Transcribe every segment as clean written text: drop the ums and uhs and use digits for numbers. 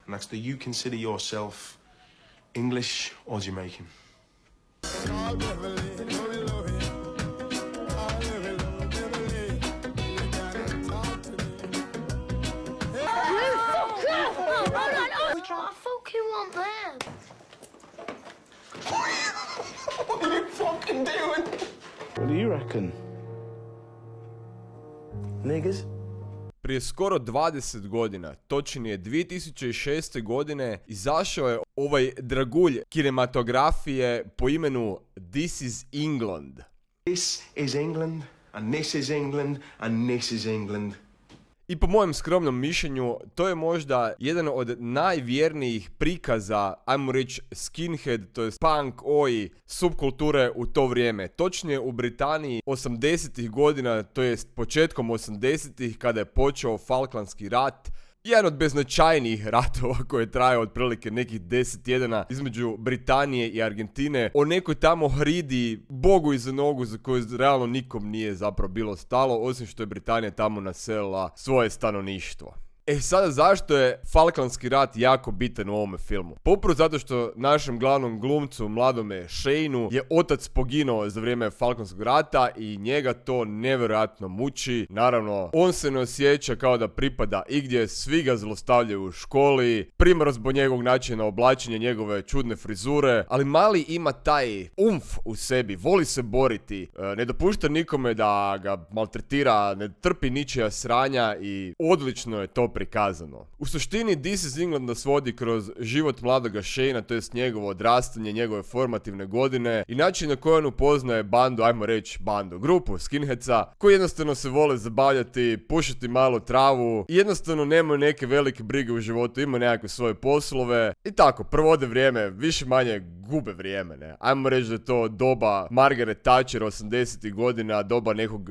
and that's do you consider yourself English or Jamaican? I fucking want them. What are you fucking doing? What do you reckon? Niggas? Prije skoro 20 godina, točnije 2006. godine, izašao je ovaj dragulj kinematografije po imenu This is England. This is England, and this is England, and this is England. I po mojem skromnom mišljenju, to je možda jedan od najvjernijih prikaza, ajmo reći skinhead, to je punk, oi, subkulture u to vrijeme. Točnije u Britaniji 80-ih godina, to jest početkom 80-ih kada je počeo Falklandski rat. Jedan od beznačajnijih ratova koji je trajao otprilike nekih 10 tjedana između Britanije i Argentine o nekoj tamo hridi bogu iza nogu za koju realno nikom nije zapravo bilo stalo, osim što je Britanija tamo naselila svoje stanovništvo. E sada zašto je Falklandski rat jako bitan u ovome filmu? Pa upravo zato što našem glavnom glumcu, mladome Shaneu, je otac poginuo za vrijeme Falklandskog rata i njega to nevjerojatno muči. Naravno, on se ne osjeća kao da pripada igdje, svi ga zlostavljaju u školi, primjer zbog njegovog načina oblačenja, njegove čudne frizure, ali mali ima taj umf u sebi, voli se boriti, ne dopušta nikome da ga maltretira, ne trpi ničija sranja i odlično je to prikazano. U suštini This is England nas vodi kroz život mladoga Shanea, to jest njegovo odrastanje, njegove formativne godine i način na koji on upoznaje bandu, ajmo reći grupu skinheadsa, koji jednostavno se vole zabavljati, pušiti malu travu i jednostavno nemaju neke velike brige u životu, imaju nekakve svoje poslove i tako, provode vrijeme, više manje gube vrijeme, ne. Ajmo reći da je to doba Margaret Thatcher 80-ih godina, doba nekog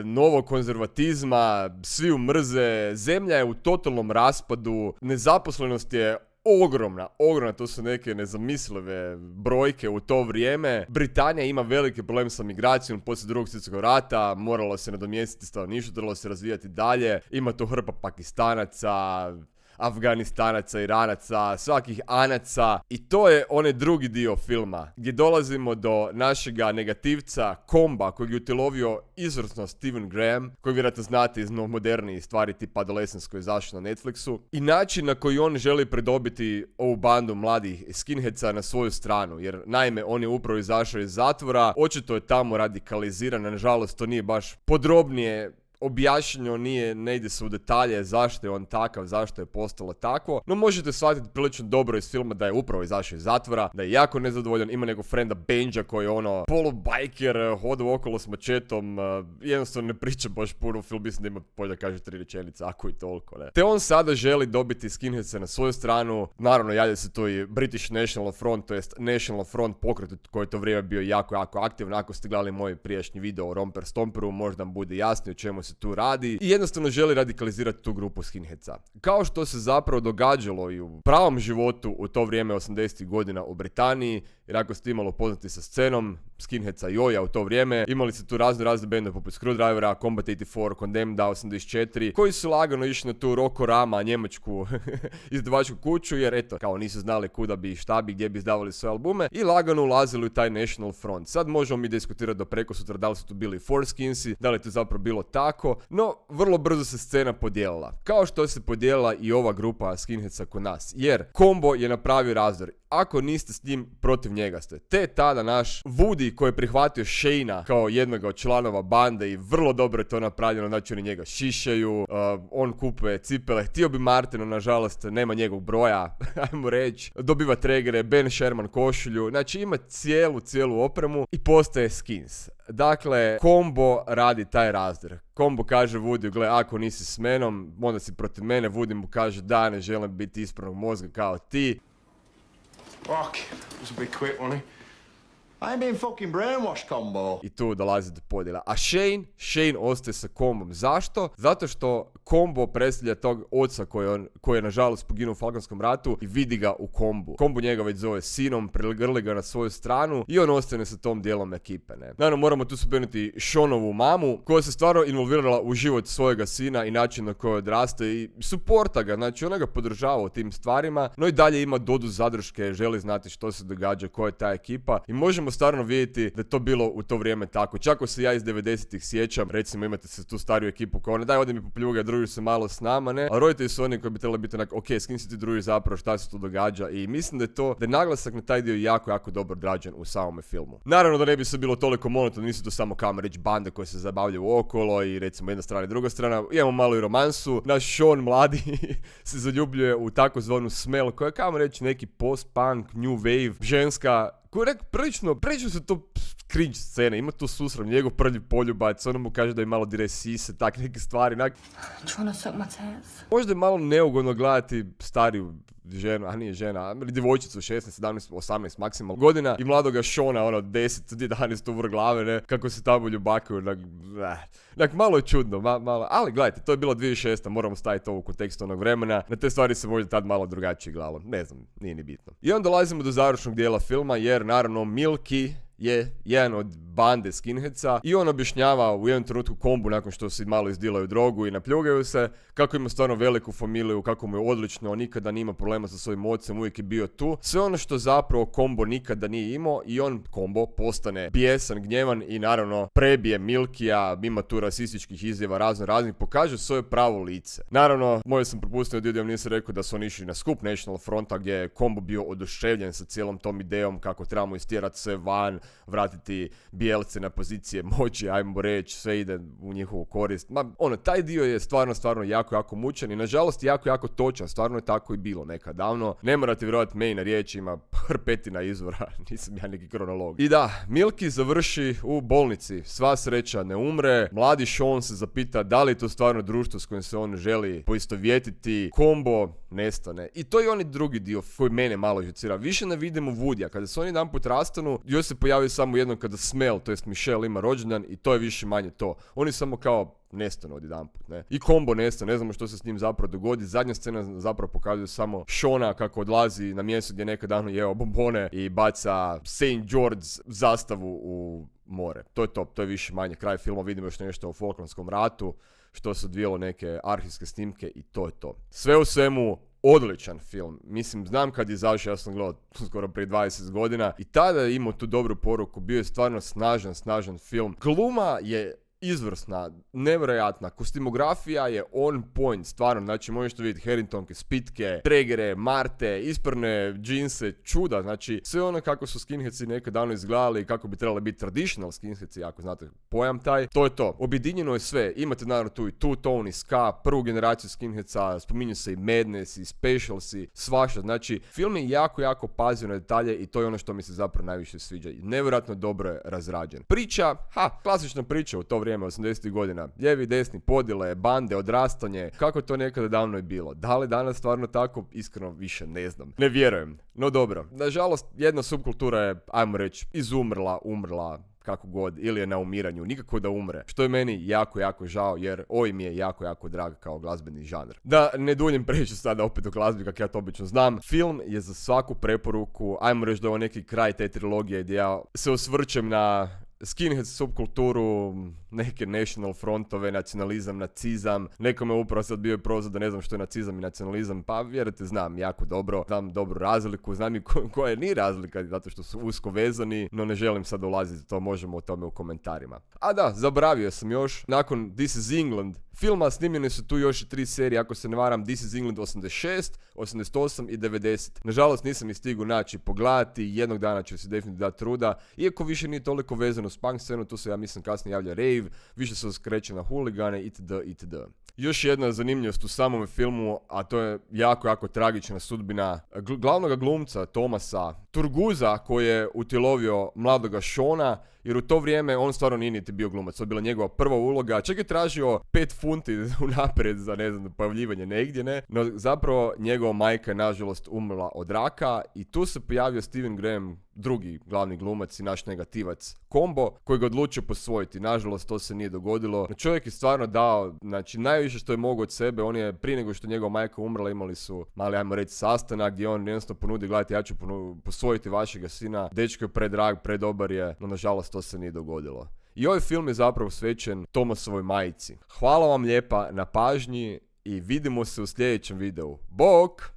novog konzervatizma, svi umrze, zemlja je u totalnom raspadu, nezaposlenost je ogromna, to su neke nezamislive brojke u to vrijeme. Britanija ima velike probleme sa migracijom poslije Drugog svjetskog rata, moralo se nadomjestiti stanovništvo, trebalo se razvijati dalje, ima tu hrpa Pakistanaca, Afganistanaca, Iranaca, svakih Anaca i to je onaj drugi dio filma gdje dolazimo do našega negativca Komba kojeg je utjelovio izvrsno Stephen Graham, kojeg vjerojatno znate iz modernijih stvari tipa Adolescence koji je izašao na Netflixu i način na koji on želi pridobiti ovu bandu mladih skinheadsa na svoju stranu, jer naime on je upravo izašao iz zatvora, očito je tamo radikaliziran, nažalost to nije baš podrobnije objašnjeno, ne ide se u detalje zašto je on takav, zašto je postalo takvo, no možete shvatiti prilično dobro iz filma da je upravo izašao iz zatvora, da je jako nezadovoljan, ima nekog frenda Benja koji je ono polubajker, hoda okolo s mačetom, jednostavno ne priča baš puno u filmu, mislim da ima bolje da kaže 3 rečenice, ako i toliko, ne. Te on sada želi dobiti skinheadse na svoju stranu, naravno javlja se tu i British National Front, to jest National Front pokret koji je to vrijeme bio jako aktivan. Ako ste gledali moj prijašnji video o Romper Stomperu, možda vam bude jasnije o čemu se tu radi i jednostavno želi radikalizirati tu grupu skinheadsa. Kao što se zapravo događalo i u pravom životu u to vrijeme 80-ih godina u Britaniji, jer ako ste imali upoznati sa scenom skinheadsa i oja u to vrijeme, imali ste tu razne bendove poput Screwdrivera, Combat 84, Condemned 84, koji su lagano išli na tu Rokorama, njemačku izdavačku kuću, jer eto, kao nisu znali kuda bi, šta bi, gdje bi izdavali svoje albume i lagano ulazili u taj National Front. Sad možemo mi diskutirati do preko sutra da li su tu bili Foreskinsi, da li je to zapravo bilo tako, no vrlo brzo se scena podijelila. Kao što se podijelila i ova grupa skinheadsa kod nas, jer Combo je napravio razdor. Ako niste s njim, protiv njega ste. Te tada naš Woody koji je prihvatio Shanea kao jednog od članova bande i vrlo dobro je to napravljeno, znači oni njega šišaju, on kupuje cipele, htio bi Martinu, nažalost nema njegovog broja, ajmo reći, dobiva tregere, Ben Sherman košulju, znači ima cijelu opremu i postaje skins. Dakle, Combo radi taj razdor. Combo kaže Woody, gle, ako nisi s menom, onda si protiv mene. Woody mu kaže da, ne želim biti ispravnog mozga kao ti. Fuck, it was a bit quick, wasn't it? ain't been fucking brainwashed, Combo. I tu dolazi do podjela. A Shane ostaje sa Combom. Zašto? Zato što Combo predstavlja tog oca koji je nažalost poginuo u Falkonskom ratu i vidi ga u Combu. Combo njega već zove sinom, pregrli ga na svoju stranu i on ostane sa tom dijelom ekipe, ne. Naravno, moramo tu spomenuti Seanovu mamu, koja se stvarno involvirala u život svojega sina i način na koji odraste i suporta ga, znači ona ga podržava u tim stvarima, no i dalje ima dozu zadrške, želi znati što se događa, koja je ta ekipa i možemo stvarno vidjeti da je to bilo u to vrijeme tako. Čak ako se ja iz 90-ih sjećam, recimo imate se tu stariju ekipu koja ona daj odi mi popljuga, družiš se malo s nama, ne, a roditelji su oni koji bi trebali biti onako, ok, s kim se ti družiš zapravo, šta se tu događa i mislim da je naglasak na taj dio jako dobro odrađen u samome filmu. Naravno da ne bi se bilo toliko monotono, nisu to samo kamo reći bande koje se zabavljaju okolo i recimo jedna strana i druga strana, imamo malo i romansu, naš Sean mladi se zaljubljuje u takozvanu Smell koja je kamo reći neki post-punk, new wave, ženska, koja je prilično su to cringe scene, ima tu susret, njegov prvi poljubac, ono mu kaže da je malo dire sise, tak neke stvari, možda je malo neugodno gledati stariju ženu, a nije žena, djevojčicu 16, 17, 18 maksimalno godina i mladoga Seana, 10, 11 uvrh glave, ne, kako se tamo ljubakaju, malo je čudno, malo, ali gledajte, to je bilo 2006, moramo staviti ovo u kontekstu onog vremena, na te stvari se možda tad malo drugačije gledalo, ne znam, nije ni bitno. I onda dolazimo do završnog dijela filma, jer naravno Milky je jedan od bande skinheadsa i on objašnjava u jednom trenutku Combu nakon što si malo izdilaju drogu i napljugaju se, kako ima stvarno veliku familiju, kako mu je odlično, on nikada nima problema sa svojim ocem, uvijek je bio tu. Sve ono što zapravo Combo nikada nije imao i on, Combo, postane bijesan, gnjevan i naravno prebije Milkija, ima tu rasističkih izjava raznih, pokaže svoje pravo lice. Naravno, možda sam propustio dio gdje nisam rekao da su oni išli na skup National Fronta gdje je Combo bio oduševljen sa cijelom tom idejom kako trebamo istjerati sve van, vratiti bijelce na pozicije moći, ajmo reći, sve ide u njihovu korist. Taj dio je stvarno jako mučan i nažalost jako točan, stvarno je tako i bilo nekad davno. Ne morate vjerovati meni na riječi, ima hrpetina izvora, nisam ja neki kronolog. I da, Milky završi u bolnici, sva sreća ne umre, mladi Sean se zapita da li je to stvarno društvo s kojim se on želi poistovjetiti, Combo nestane. I to je onaj drugi dio koji mene malo žucira. Više ne vidimo Woodya, kada se oni jedanput rastanu, još se pojavi samo jednom kada Smell, to jest Michelle ima rođendan i to je više manje to. Oni samo kao nestanu odjedanput, ne. I Combo nestane, ne znamo što se s njim zapravo dogodi. Zadnja scena zapravo pokazuje samo Seana kako odlazi na mjesto gdje nekad davno jeo bombone i baca St. George zastavu u more. To je to, to je više manje kraj filma, vidimo još nešto o Falklandskom ratu, što se odvijelo neke arhivske snimke i to je to. Sve u svemu, odličan film. Mislim, znam kad je izašao, ja sam gledao skoro prije 20 godina i tada je imao tu dobru poruku, bio je stvarno snažan film. Gluma je izvrsna, nevjerojatna, kostimografija je on point, stvarno, znači možete vidjeti Harringtonke, spitke, tregere, marte, isprne džinse, čuda, znači sve ono kako su skinheadsi nekad davno izgledali i kako bi trebali biti traditional skinheadsi, ako znate pojam taj, to je to. Objedinjeno je sve, imate naravno tu i two-tone i ska, prvu generaciju skinheadsa, spominju se i Madness i Specialsi, svašta, znači film je jako pazio na detalje i to je ono što mi se zapravo najviše sviđa. Nevjerojatno dobro je razrađen. Priča, klasična priča u to vrijeme 80. godina. Lijevi, desni, podjele, bande, odrastanje. Kako to nekada davno je bilo? Da li danas stvarno tako? Iskreno više ne znam. Ne vjerujem. No dobro. Nažalost, jedna subkultura je, ajmo reći, umrla, kako god, ili je na umiranju, nikako da umre. Što je meni jako žao, jer ovaj mi je jako drag kao glazbeni žanr. Da ne duljim preći sada opet o glazbi, kako ja to obično znam. Film je za svaku preporuku, ajmo reći da je ovo neki kraj te trilogije gdje ja se osvrćem na skinhead subkulturu, neke national frontove, nacionalizam, nacizam. Nekome upravo sad bio je prozor da ne znam što je nacizam i nacionalizam, pa vjerujte znam jako dobro, znam dobru razliku, znam i koja nije razlika zato što su usko vezani, no ne želim sad ulaziti, to možemo o tome u komentarima. A da, zaboravio sam još, nakon This is England filma snimljene su tu još i 3 serije, ako se ne varam, This is England 86, 88 i 90. Nažalost nisam ih stigao naći, pogledati, jednog dana ću se definitivno dati truda, iako više nije toliko vezano s punk scenu, tu se ja mislim kasnije javlja rave, više se skreće na huligane itd. Još jedna zanimljivost u samom filmu, a to je jako tragična sudbina glavnog glumca Thomasa. Turguza koji je utjelovio mladoga Shona, jer u to vrijeme on stvarno nije niti bio glumac, to je bila njegova prva uloga, čak je tražio 5 funti unaprijed za, ne znam, pojavljivanje negdje, ne, no zapravo njegova majka je nažalost umrla od raka i tu se pojavio Stephen Graham, drugi glavni glumac i naš negativac Kombo, koji ga odlučio posvojiti. Nažalost, to se nije dogodilo. No, čovjek je stvarno dao, znači, najviše što je mogao od sebe. On je, prije nego što njegova majka umrla, imali su mali, ajmo reći, sastanak gdje on jednostavno ponudi, gledajte, ja ću posvojiti vašega sina, dečko je predrag, predobar je, no nažalost to se nije dogodilo. I ovaj film je zapravo svećen Thomasovoj majici. Hvala vam lijepa na pažnji i vidimo se u sljedećem videu. Bok!